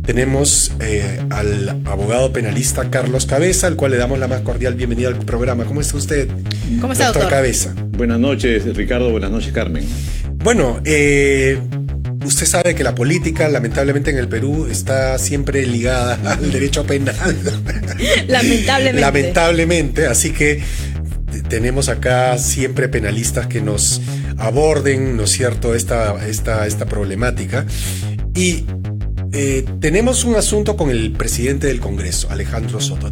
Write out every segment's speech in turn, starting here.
tenemos al abogado penalista Carlos Cabeza, al cual le damos la más cordial bienvenida al programa. ¿Cómo está usted? ¿Cómo está, doctor Cabeza? Buenas noches, Ricardo. Buenas noches, Carmen. Bueno, usted sabe que la política, lamentablemente en el Perú, está siempre ligada al derecho penal. Lamentablemente. Lamentablemente, así que tenemos acá siempre penalistas que nos aborden, ¿no es cierto?, esta problemática. Y tenemos un asunto con el presidente del Congreso, Alejandro Soto.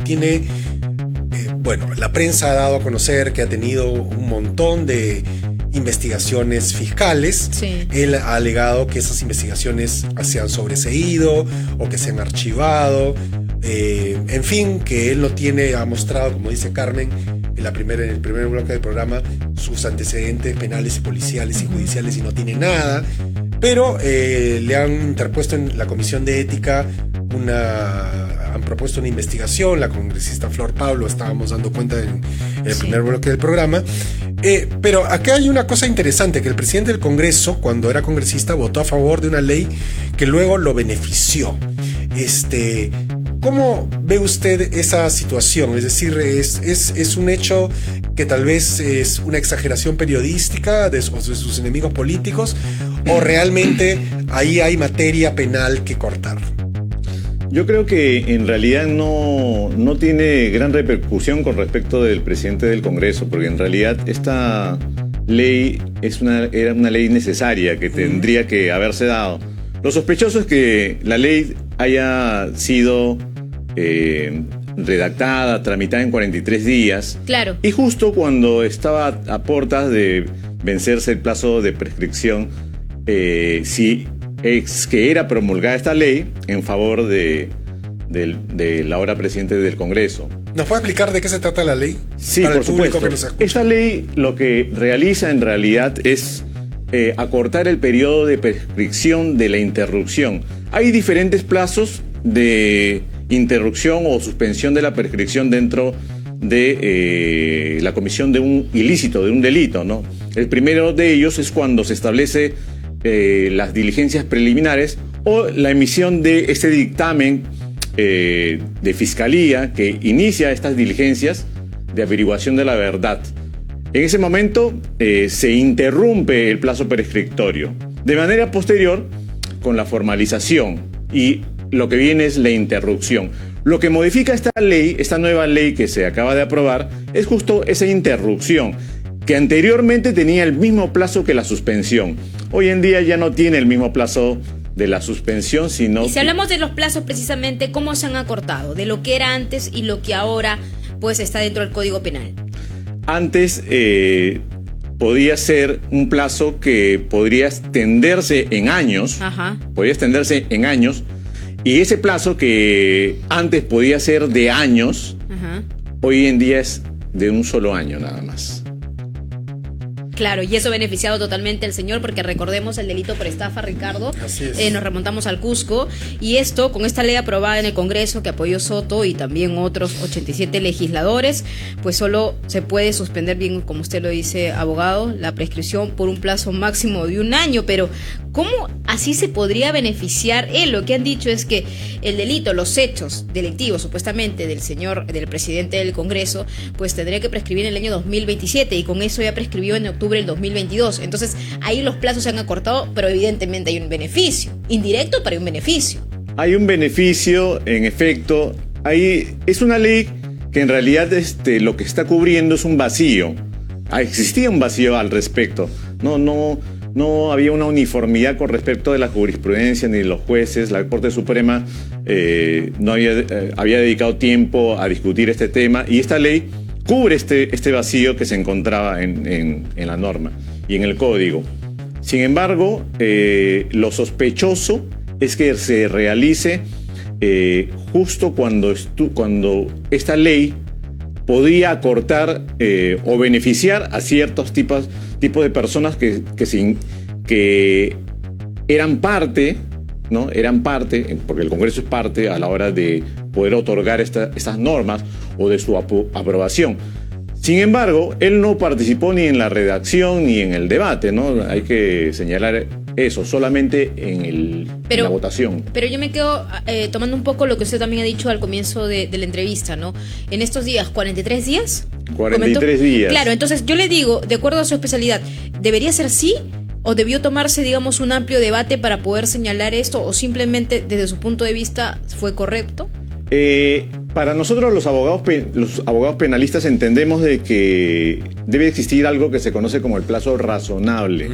Bueno, la prensa ha dado a conocer que ha tenido un montón de investigaciones fiscales. Sí. Él ha alegado que esas investigaciones se han sobreseído o que se han archivado. En fin, que él ha mostrado, como dice Carmen, en el primer bloque del programa, sus antecedentes penales y policiales y judiciales, y no tiene nada. Pero le han interpuesto en la Comisión de Ética han propuesto una investigación. La congresista Flor Pablo, estábamos dando cuenta en el primer bloque del programa. Pero acá hay una cosa interesante, que el presidente del Congreso, cuando era congresista, votó a favor de una ley que luego lo benefició. ¿Cómo ve usted esa situación? Es decir, ¿es un hecho que tal vez es una exageración periodística de sus enemigos políticos, o realmente ahí hay materia penal que cortar? Yo creo que en realidad no tiene gran repercusión con respecto del presidente del Congreso, porque en realidad esta ley era una ley necesaria que tendría que haberse dado. Lo sospechoso es que la ley haya sido redactada, tramitada en 43 días. Claro. Y justo cuando estaba a puertas de vencerse el plazo de prescripción, si es que era promulgada esta ley en favor de la ahora presidente del Congreso. ¿Nos puede explicar de qué se trata la ley? Sí, para por el público supuesto. Que nos escucha. Esta ley lo que realiza en realidad es acortar el periodo de prescripción de la interrupción. Hay diferentes plazos de interrupción o suspensión de la prescripción dentro de la comisión de un ilícito, de un delito, ¿no? El primero de ellos es cuando se establece las diligencias preliminares o la emisión de este dictamen de fiscalía que inicia estas diligencias de averiguación de la verdad. En ese momento se interrumpe el plazo prescriptorio. De manera posterior, con la formalización, y lo que viene es la interrupción. Lo que modifica esta nueva ley que se acaba de aprobar, es justo esa interrupción, que anteriormente tenía el mismo plazo que la suspensión. Hoy en día ya no tiene el mismo plazo de la suspensión, sino... Y si hablamos de los plazos precisamente, ¿cómo se han acortado? De lo que era antes y lo que ahora pues está dentro del Código Penal. Antes podía ser un plazo que podría extenderse en años. Ajá. Podría extenderse en años. Y ese plazo que antes podía ser de años, Ajá. hoy en día es de un solo año nada más. Claro, y eso ha beneficiado totalmente al señor, porque recordemos el delito por estafa, Ricardo. Así es. Nos remontamos al Cusco, y esto, con esta ley aprobada en el Congreso que apoyó Soto y también otros 87 legisladores, pues solo se puede suspender, bien como usted lo dice, abogado, la prescripción por un plazo máximo de un año. Pero ¿cómo así se podría beneficiar él? Lo que han dicho es que el delito, los hechos delictivos supuestamente del presidente del Congreso, pues tendría que prescribir en el año 2027, y con eso ya prescribió en octubre del 2022. Entonces ahí los plazos se han acortado, pero evidentemente hay un beneficio indirecto, pero hay un beneficio. Hay un beneficio, en efecto. Ahí es una ley que en realidad lo que está cubriendo es un vacío. Existía un vacío al respecto. No había una uniformidad con respecto de la jurisprudencia ni de los jueces. La Corte Suprema no había dedicado tiempo a discutir este tema, y esta ley cubre este vacío que se encontraba en la norma y en el código. Sin embargo, lo sospechoso es que se realice justo cuando esta ley podía acortar o beneficiar a ciertos tipos de personas que eran parte, ¿no? Eran parte, porque el Congreso es parte a la hora de poder otorgar estas normas o de su aprobación. Sin embargo, él no participó ni en la redacción ni en el debate, ¿no? Hay que señalar eso, solamente en la votación. Pero yo me quedo tomando un poco lo que usted también ha dicho al comienzo de la entrevista, ¿no? En estos días, 43 días. 43 días. Claro, entonces yo le digo, de acuerdo a su especialidad, ¿debería ser sí? ¿O debió tomarse, digamos, un amplio debate para poder señalar esto? ¿O simplemente, desde su punto de vista, fue correcto? Para nosotros los abogados penalistas entendemos de que debe existir algo que se conoce como el plazo razonable.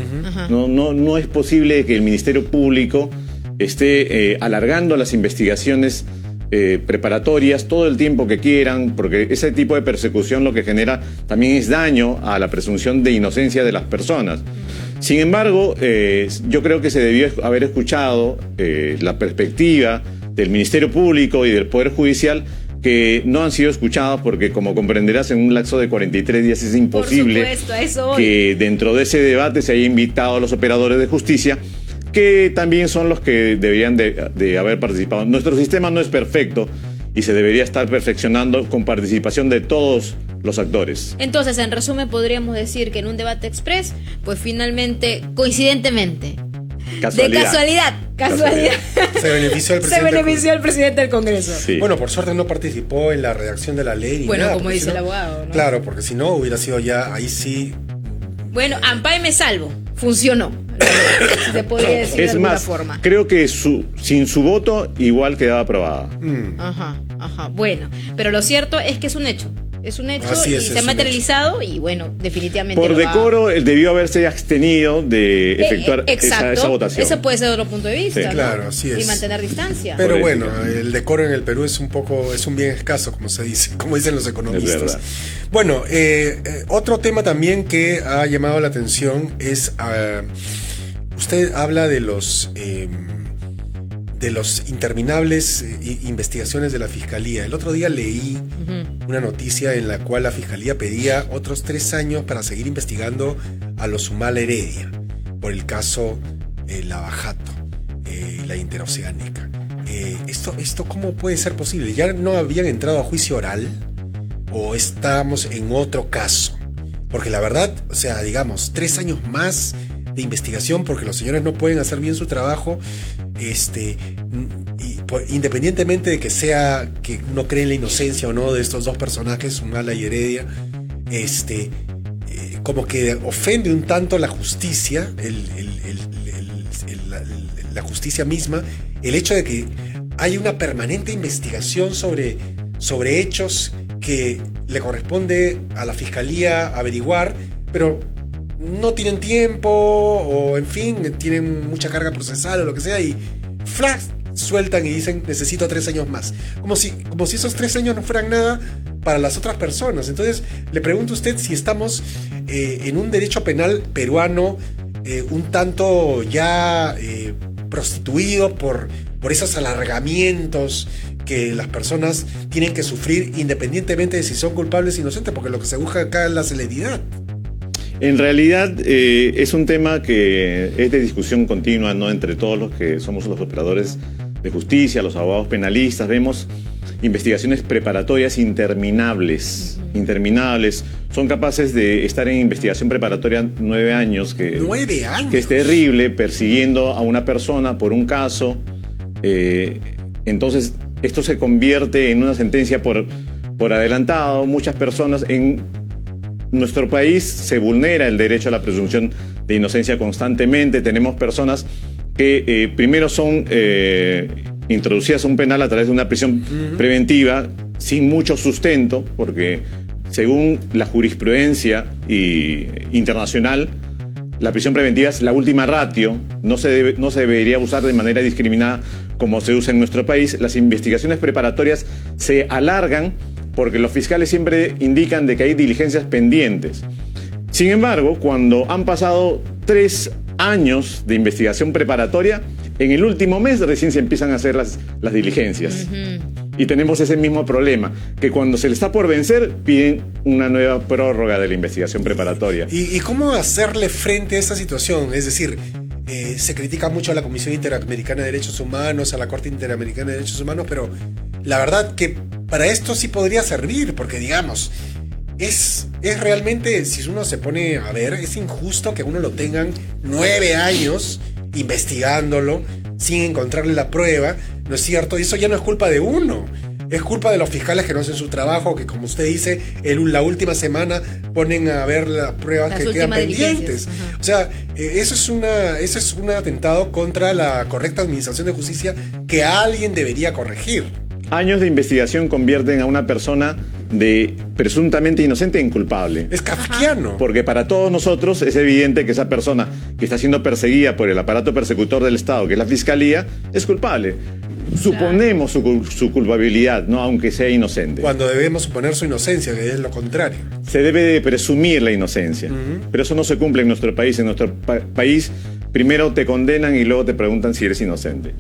No es posible que el Ministerio Público esté alargando las investigaciones preparatorias todo el tiempo que quieran, porque ese tipo de persecución lo que genera también es daño a la presunción de inocencia de las personas. Sin embargo, yo creo que se debió haber escuchado la perspectiva del Ministerio Público y del Poder Judicial, que no han sido escuchados porque, como comprenderás, en un lapso de 43 días es imposible que dentro de ese debate se haya invitado a los operadores de justicia, que también son los que deberían de haber participado. Nuestro sistema no es perfecto y se debería estar perfeccionando con participación de todos los actores. Entonces, en resumen, podríamos decir que en un debate express, pues finalmente, coincidentemente, casualidad. Se benefició el presidente del Congreso. Sí. Bueno, por suerte no participó en la redacción de la ley. Bueno, nada, como dice el abogado, ¿no? Claro, porque si no hubiera sido ya, ahí sí. Bueno, ampay me salvo. Funcionó. Se podría decir de alguna forma. Creo que sin su voto igual quedaba aprobada. Ajá. Bueno, pero lo cierto es que es un hecho. Es un hecho y se ha materializado y bueno, definitivamente por decoro debió haberse abstenido de efectuar esa votación. Ese puede ser otro punto de vista, sí, ¿no? Claro, así es. Y mantener distancia. Pero bueno, el decoro en el Perú es un bien escaso, como se dice, como dicen los economistas. Es verdad. Bueno, otro tema también que ha llamado la atención es usted habla de los interminables investigaciones de la Fiscalía. El otro día leí una noticia en la cual la Fiscalía pedía otros 3 años para seguir investigando a los Humala Heredia por el caso Lavajato, la interoceánica. ¿Esto cómo puede ser posible? ¿Ya no habían entrado a juicio oral o estamos en otro caso? Porque la verdad, o sea, digamos, 3 años más de investigación porque los señores no pueden hacer bien su trabajo, independientemente de que uno cree en la inocencia o no de estos dos personajes, Humala y Heredia, como que ofende un tanto la justicia, la justicia misma, el hecho de que hay una permanente investigación sobre hechos que le corresponde a la Fiscalía averiguar, pero no tienen tiempo o en fin, tienen mucha carga procesal o lo que sea y ¡flash! Sueltan y dicen necesito 3 años más, como si esos 3 años no fueran nada para las otras personas. Entonces le pregunto a usted si estamos en un derecho penal peruano un tanto ya prostituido por esos alargamientos que las personas tienen que sufrir independientemente de si son culpables o inocentes, porque lo que se busca acá es la celeridad. En realidad es un tema que es de discusión continua, ¿no? Entre todos los que somos los operadores de justicia, los abogados penalistas, vemos investigaciones preparatorias interminables. Son capaces de estar en investigación preparatoria 9 años. 9 años. Que es terrible, persiguiendo a una persona por un caso. Entonces, esto se convierte en una sentencia por adelantado. Muchas personas en nuestro país se vulnera el derecho a la presunción de inocencia constantemente. Tenemos personas que primero son introducidas a un penal a través de una prisión preventiva sin mucho sustento, porque según la jurisprudencia internacional, la prisión preventiva es la última ratio, no se debería usar de manera discriminada como se usa en nuestro país. Las investigaciones preparatorias se alargan porque los fiscales siempre indican de que hay diligencias pendientes. Sin embargo, cuando han pasado 3 años de investigación preparatoria, en el último mes recién se empiezan a hacer las diligencias. Y tenemos ese mismo problema, que cuando se le está por vencer, piden una nueva prórroga de la investigación preparatoria. ¿Y cómo hacerle frente a esta situación? Es decir, se critica mucho a la Comisión Interamericana de Derechos Humanos, a la Corte Interamericana de Derechos Humanos, pero la verdad que para esto sí podría servir, porque digamos, es realmente, si uno se pone a ver, es injusto que uno lo tengan 9 años investigándolo sin encontrarle la prueba, ¿no es cierto? Y eso ya no es culpa de uno. Es culpa de los fiscales que no hacen su trabajo, que como usted dice, la última semana ponen a ver las pruebas que quedan pendientes. O sea, eso es un atentado contra la correcta administración de justicia que alguien debería corregir. Años de investigación convierten a una persona de presuntamente inocente en culpable. Es kafkiano. Porque para todos nosotros es evidente que esa persona que está siendo perseguida por el aparato persecutor del Estado, que es la Fiscalía, es culpable. Suponemos su culpabilidad, ¿no? Aunque sea inocente. Cuando debemos suponer su inocencia, que es lo contrario. Se debe de presumir la inocencia. Pero eso no se cumple en nuestro país. En nuestro país primero te condenan y luego te preguntan si eres inocente.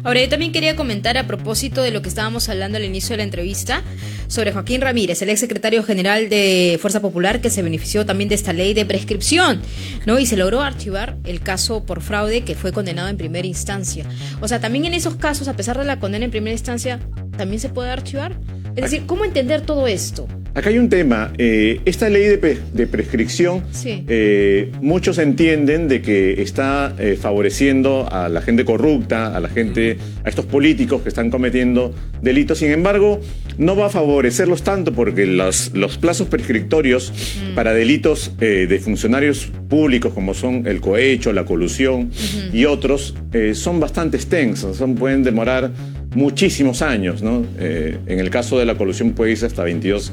Ahora, yo también quería comentar a propósito de lo que estábamos hablando al inicio de la entrevista sobre Joaquín Ramírez, el ex secretario general de Fuerza Popular, que se benefició también de esta ley de prescripción, ¿no? Y se logró archivar el caso por fraude, que fue condenado en primera instancia. O sea, también en esos casos, a pesar de la condena en primera instancia, ¿también se puede archivar? Es decir, ¿cómo entender todo esto? Acá hay un tema. Esta ley de prescripción, sí. Muchos entienden de que está favoreciendo a la gente corrupta, a estos políticos que están cometiendo delitos. Sin embargo, no va a favorecerlos tanto porque los plazos prescriptorios para delitos de funcionarios públicos, como son el cohecho, la colusión y otros, son bastante extensos. Pueden demorar muchísimos años, ¿no? En el caso de la colusión puede irse hasta 22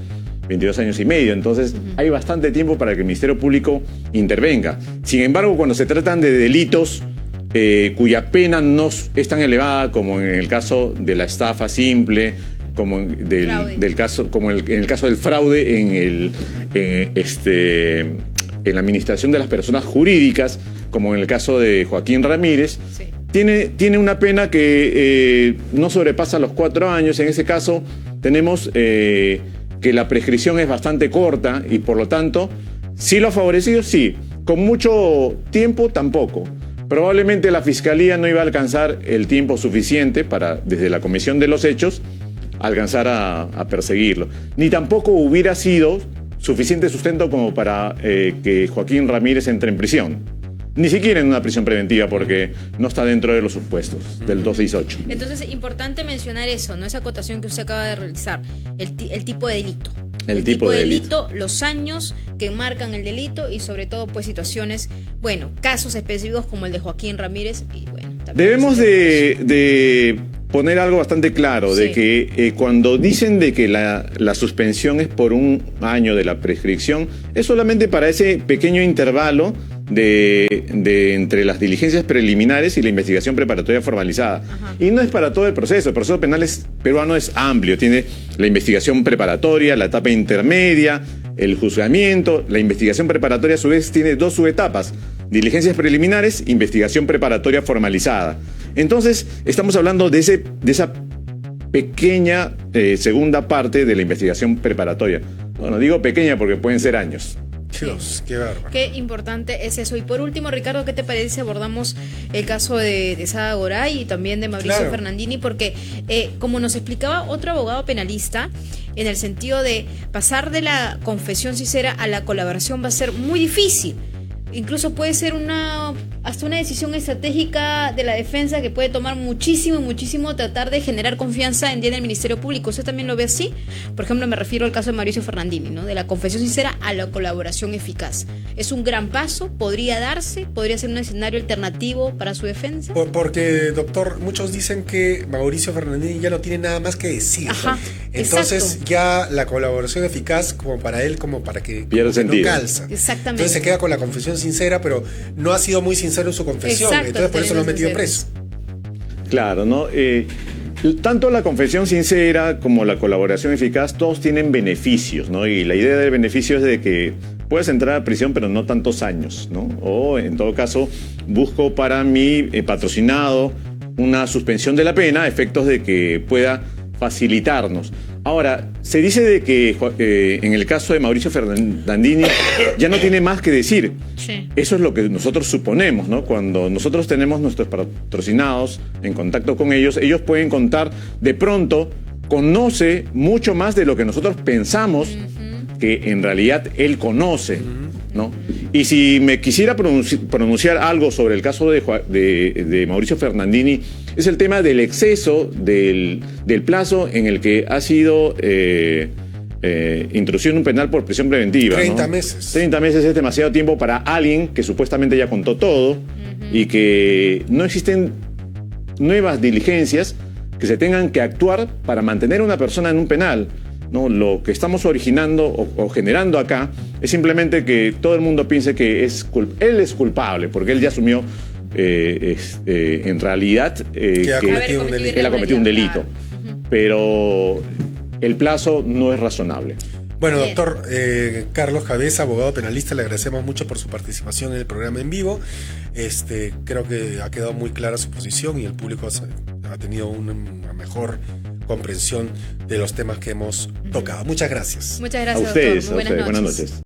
años y medio. Entonces hay bastante tiempo para que el Ministerio Público intervenga. Sin embargo, cuando se tratan de delitos cuya pena no es tan elevada, como en el caso de la estafa simple, como en el caso del fraude en la administración de las personas jurídicas, como en el caso de Joaquín Ramírez, sí. Tiene una pena que no sobrepasa los 4 años. En ese caso tenemos que la prescripción es bastante corta y por lo tanto, ¿sí lo ha favorecido? Sí. ¿Con mucho tiempo? Tampoco. Probablemente la Fiscalía no iba a alcanzar el tiempo suficiente para, desde la comisión de los hechos, alcanzar a perseguirlo. Ni tampoco hubiera sido suficiente sustento como para que Joaquín Ramírez entre en prisión. Ni siquiera en una prisión preventiva, porque no está dentro de los supuestos del 268. Entonces, importante mencionar eso, ¿no? Esa acotación que usted acaba de realizar, el tipo de delito. El tipo de delito, los años que marcan el delito y sobre todo, pues, situaciones, bueno, casos específicos como el de Joaquín Ramírez y, bueno. Debemos de poner algo bastante claro, de que cuando dicen de que la suspensión es por 1 año de la prescripción, es solamente para ese pequeño intervalo de entre las diligencias preliminares y la investigación preparatoria formalizada. Ajá. Y no es para todo el proceso penal peruano es amplio, tiene la investigación preparatoria, la etapa intermedia, el juzgamiento. La investigación preparatoria a su vez tiene 2 subetapas: diligencias preliminares, investigación preparatoria formalizada. Entonces estamos hablando de esa pequeña segunda parte de la investigación preparatoria. Bueno, digo pequeña porque pueden ser años. Dios, qué bárbaro. Qué importante es eso. Y por último, Ricardo, ¿qué te parece si abordamos el caso de Sada Goray y también de Mauricio Fernandini? Porque, como nos explicaba otro abogado penalista, en el sentido de pasar de la confesión sincera a la colaboración va a ser muy difícil. Incluso puede ser hasta una decisión estratégica de la defensa que puede tomar muchísimo tratar de generar confianza en el Ministerio Público. ¿Usted también lo ve así? Por ejemplo, me refiero al caso de Mauricio Fernandini, ¿no? De la confesión sincera a la colaboración eficaz. ¿Es un gran paso? ¿Podría darse? ¿Podría ser un escenario alternativo para su defensa? Porque, doctor, muchos dicen que Mauricio Fernandini ya no tiene nada más que decir. Ajá, entonces exacto. Ya la colaboración eficaz, como para él, como para que no calza. Exactamente. Entonces se queda con la confesión sincera, pero no ha sido muy sincero en su confesión. Exacto, entonces por eso lo han metido preso. Claro, ¿no? Tanto la confesión sincera como la colaboración eficaz, todos tienen beneficios, ¿no? Y la idea del beneficio es de que puedes entrar a prisión, pero no tantos años, ¿no? O, en todo caso, busco para mi patrocinado una suspensión de la pena a efectos de que pueda facilitarnos. Ahora, se dice de que en el caso de Mauricio Fernandini ya no tiene más que decir. Sí. Eso es lo que nosotros suponemos, ¿no? Cuando nosotros tenemos nuestros patrocinados en contacto con ellos pueden contar, de pronto conoce mucho más de lo que nosotros pensamos que en realidad él conoce, ¿no? Y si me quisiera pronunciar algo sobre el caso de Mauricio Fernandini, es el tema del exceso del plazo en el que ha sido introducido en un penal por prisión preventiva. 30 meses. 30 meses es demasiado tiempo para alguien que supuestamente ya contó todo y que no existen nuevas diligencias que se tengan que actuar para mantener a una persona en un penal, ¿no? Lo que estamos originando o generando acá es simplemente que todo el mundo piense que él es culpable, porque él ya asumió en realidad que él ha cometido un delito. Pero el plazo no es razonable. Bueno, doctor Carlos Cabeza, abogado penalista, le agradecemos mucho por su participación en el programa en vivo. Creo que ha quedado muy clara su posición y el público ha tenido una mejor comprensión de los temas que hemos tocado. Muchas gracias. Muchas gracias, a ustedes, doctor. Muy buenas noches. Buenas noches.